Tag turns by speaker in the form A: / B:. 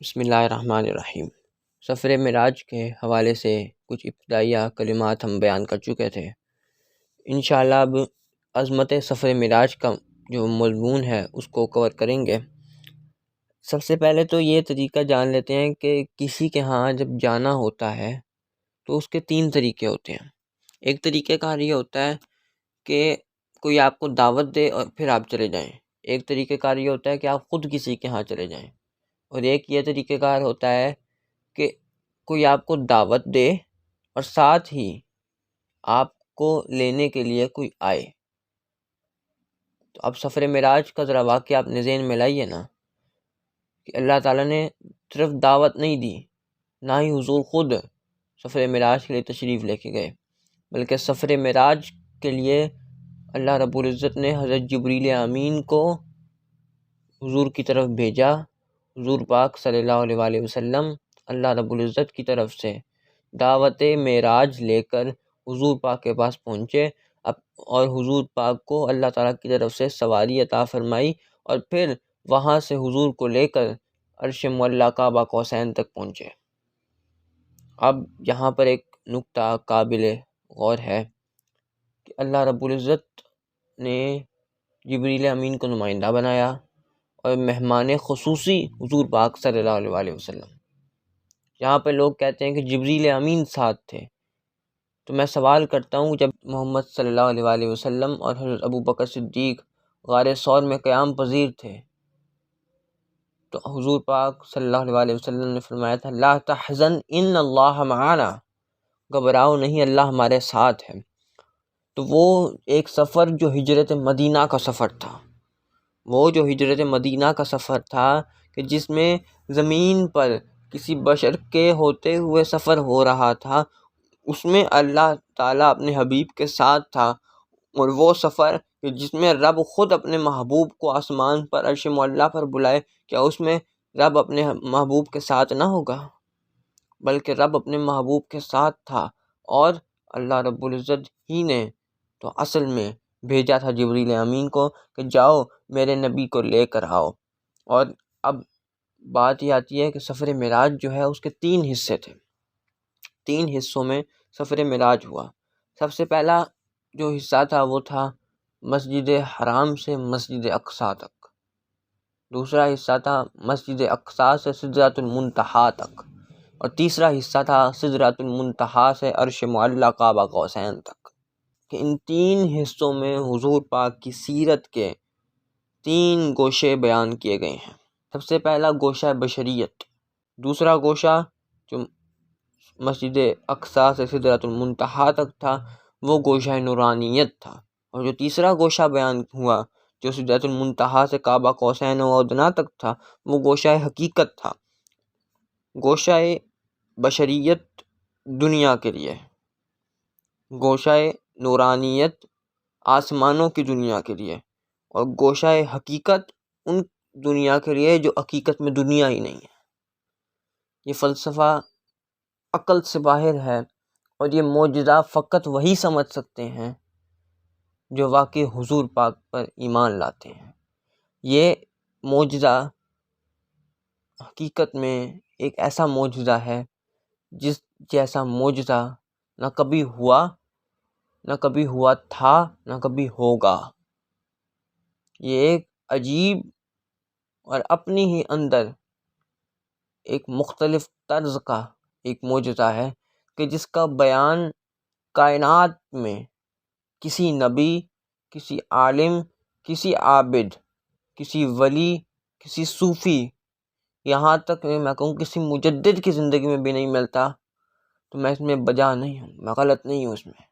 A: بسم اللہ الرحمن الرحیم۔ سفر معراج کے حوالے سے کچھ ابتدائیہ کلمات ہم بیان کر چکے تھے۔ انشاءاللہ اب عظمت سفر معراج کا جو مضمون ہے اس کو کور کریں گے۔ سب سے پہلے تو یہ طریقہ جان لیتے ہیں کہ کسی کے ہاں جب جانا ہوتا ہے تو اس کے 3 طریقے ہوتے ہیں۔ ایک طریقہ کار یہ ہوتا ہے کہ کوئی آپ کو دعوت دے اور پھر آپ چلے جائیں۔ ایک طریقہ کار یہ ہوتا ہے کہ آپ خود کسی کے ہاں چلے جائیں، اور ایک یہ طریقہ کار ہوتا ہے کہ کوئی آپ کو دعوت دے اور ساتھ ہی آپ کو لینے کے لیے کوئی آئے۔ تو اب سفر معراج کا ذرا واقعہ آپ نے ذہن میں لائیے نا، کہ اللہ تعالیٰ نے صرف دعوت نہیں دی، نہ ہی حضور خود سفر معراج کے لیے تشریف لے کے گئے، بلکہ سفر معراج کے لیے اللہ رب العزت نے حضرت جبریل امین کو حضور کی طرف بھیجا۔ حضور پاک صلی اللہ علیہ وآلہ وسلم اللہ رب العزت کی طرف سے دعوت معراج لے کر حضور پاک کے پاس پہنچے، اور حضور پاک کو اللہ تعالیٰ کی طرف سے سواری عطا فرمائی، اور پھر وہاں سے حضور کو لے کر عرش معلیٰ کعبہ قوسین تک پہنچے۔ اب یہاں پر ایک نکتہ قابل غور ہے کہ اللہ رب العزت نے جبریل امین کو نمائندہ بنایا اور مہمان خصوصی حضور پاک صلی اللہ علیہ وآلہ وسلم۔ یہاں پہ لوگ کہتے ہیں کہ جبریل امین ساتھ تھے، تو میں سوال کرتا ہوں، جب محمد صلی اللہ علیہ وآلہ وسلم اور حضرت ابو بکر صدیق غار ثور میں قیام پذیر تھے، تو حضور پاک صلی اللہ علیہ وآلہ وسلم نے فرمایا تھا لا تحزن ان اللہ معنا، گھبراؤ نہیں، اللہ ہمارے ساتھ ہے۔ تو وہ ایک سفر جو ہجرت مدینہ کا سفر تھا، وہ جو ہجرت مدینہ کا سفر تھا کہ جس میں زمین پر کسی بشر کے ہوتے ہوئے سفر ہو رہا تھا، اس میں اللہ تعالیٰ اپنے حبیب کے ساتھ تھا، اور وہ سفر کہ جس میں رب خود اپنے محبوب کو آسمان پر عرش معلیٰ پر بلائے، کیا اس میں رب اپنے محبوب کے ساتھ نہ ہوگا؟ بلکہ رب اپنے محبوب کے ساتھ تھا، اور اللہ رب العزت ہی نے تو اصل میں بھیجا تھا جبریل امین کو کہ جاؤ میرے نبی کو لے کر آؤ۔ اور اب بات یہ آتی ہے کہ سفر معراج جو ہے اس کے 3 حصے تھے۔ 3 حصوں میں سفر معراج ہوا۔ سب سے پہلا جو حصہ تھا وہ تھا مسجد حرام سے مسجد اقصیٰ تک۔ دوسرا حصہ تھا مسجد اقصیٰ سے سدرۃ المنتہیٰ تک، اور تیسرا حصہ تھا سدرۃ المنتہیٰ سے عرش معلیٰ کعبہ قوسین تک۔ کہ ان 3 حصوں میں حضور پاک کی سیرت کے 3 گوشے بیان کیے گئے ہیں۔ سب سے پہلا گوشہ بشریت، دوسرا گوشہ جو مسجد اقصیٰ سے سدرۃ المنتہیٰ تک تھا وہ گوشہ نورانیت تھا، اور جو تیسرا گوشہ بیان ہوا جو سدرۃ المنتہیٰ سے کعبہ قوسین و ادنیٰ تک تھا وہ گوشہ حقیقت تھا۔ گوشہ بشریت دنیا کے لیے، گوشہ نورانیت آسمانوں کی دنیا کے لیے، اور گوشہ حقیقت ان دنیا کے لیے جو حقیقت میں دنیا ہی نہیں ہے۔ یہ فلسفہ عقل سے باہر ہے، اور یہ معجزہ فقط وہی سمجھ سکتے ہیں جو واقعی حضور پاک پر ایمان لاتے ہیں۔ یہ معجزہ حقیقت میں ایک ایسا معجزہ ہے جس جیسا معجزہ نہ کبھی ہوا، نہ کبھی ہوا تھا، نہ کبھی ہوگا۔ یہ ایک عجیب اور اپنی ہی اندر ایک مختلف طرز کا ایک معجزہ ہے کہ جس کا بیان کائنات میں کسی نبی، کسی عالم، کسی عابد، کسی ولی، کسی صوفی، یہاں تک میں کہوں کسی مجدد کی زندگی میں بھی نہیں ملتا، تو میں اس میں بجا نہیں ہوں، میں غلط نہیں ہوں اس میں۔